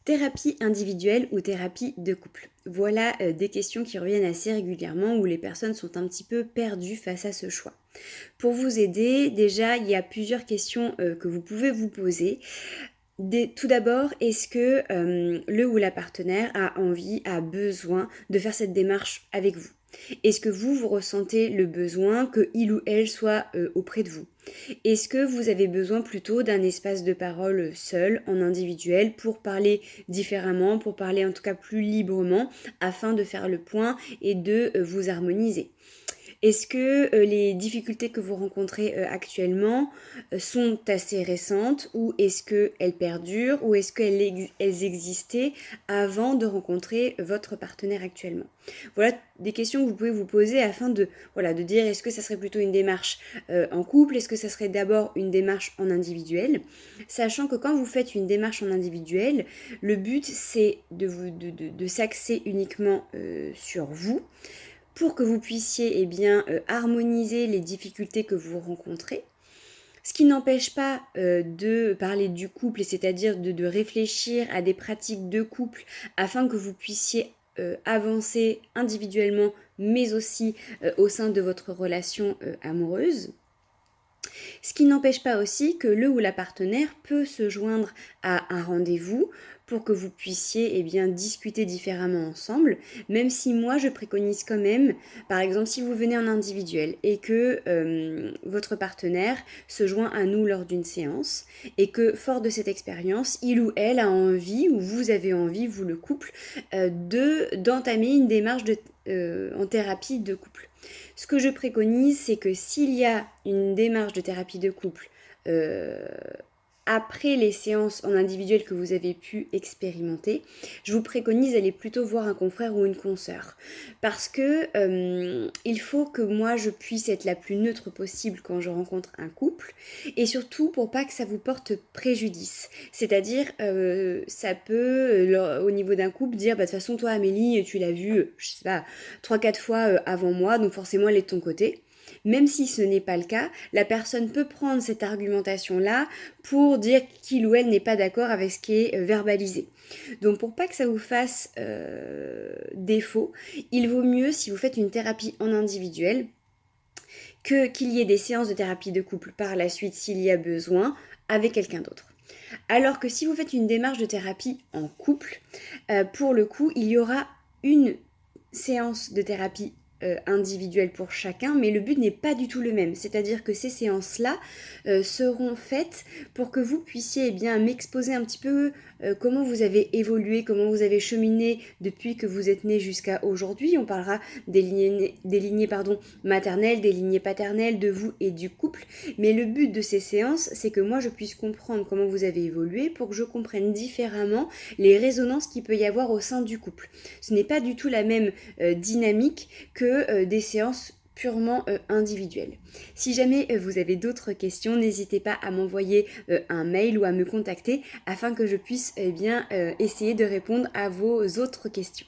Thérapie individuelle ou thérapie de couple? Voilà des questions qui reviennent assez régulièrement où les personnes sont un petit peu perdues face à ce choix. Pour vous aider, déjà, il y a plusieurs questions que vous pouvez vous poser. Tout d'abord, est-ce que le ou la partenaire a envie, a besoin de faire cette démarche avec vous? Est-ce que vous ressentez le besoin que il ou elle soit auprès de vous? Est-ce que vous avez besoin plutôt d'un espace de parole seul, en individuel, pour parler différemment, pour parler en tout cas plus librement, afin de faire le point et de vous harmoniser? Est-ce que les difficultés que vous rencontrez actuellement sont assez récentes ou est-ce qu'elles perdurent ou est-ce qu'elles existaient avant de rencontrer votre partenaire actuellement? Voilà des questions que vous pouvez vous poser afin de, voilà, de dire est-ce que ça serait plutôt une démarche en couple, est-ce que ça serait d'abord une démarche en individuel, sachant que quand vous faites une démarche en individuel, le but c'est de s'axer uniquement sur vous pour que vous puissiez harmoniser les difficultés que vous rencontrez. Ce qui n'empêche pas de parler du couple, c'est-à-dire de réfléchir à des pratiques de couple afin que vous puissiez avancer individuellement, mais aussi au sein de votre relation amoureuse. Ce qui n'empêche pas aussi que le ou la partenaire peut se joindre à un rendez-vous pour que vous puissiez discuter différemment ensemble, même si moi je préconise quand même, par exemple si vous venez en individuel et que votre partenaire se joint à nous lors d'une séance et que fort de cette expérience, il ou elle a envie, ou vous avez envie, vous le couple, d'entamer une démarche en thérapie de couple. Ce que je préconise, c'est que s'il y a une démarche de thérapie de couple après les séances en individuel que vous avez pu expérimenter, je vous préconise d'aller plutôt voir un confrère ou une consoeur. Parce que il faut que moi je puisse être la plus neutre possible quand je rencontre un couple, et surtout pour pas que ça vous porte préjudice. C'est-à-dire, ça peut, au niveau d'un couple, dire bah, de toute façon toi Amélie, tu l'as vue, je sais pas, 3-4 fois avant moi, donc forcément elle est de ton côté. Même si ce n'est pas le cas, la personne peut prendre cette argumentation-là pour dire qu'il ou elle n'est pas d'accord avec ce qui est verbalisé. Donc pour pas que ça vous fasse défaut, il vaut mieux si vous faites une thérapie en individuel qu'il y ait des séances de thérapie de couple par la suite s'il y a besoin avec quelqu'un d'autre. Alors que si vous faites une démarche de thérapie en couple, pour le coup, il y aura une séance de thérapie individuelle pour chacun, mais le but n'est pas du tout le même. C'est-à-dire que ces séances-là seront faites pour que vous puissiez m'exposer un petit peu comment vous avez évolué, comment vous avez cheminé depuis que vous êtes né jusqu'à aujourd'hui. On parlera des lignées maternelles, des lignées paternelles, de vous et du couple. Mais le but de ces séances, c'est que moi je puisse comprendre comment vous avez évolué pour que je comprenne différemment les résonances qu'il peut y avoir au sein du couple. Ce n'est pas du tout la même dynamique que des séances purement individuelles. Si jamais vous avez d'autres questions, n'hésitez pas à m'envoyer un mail ou à me contacter afin que je puisse essayer de répondre à vos autres questions.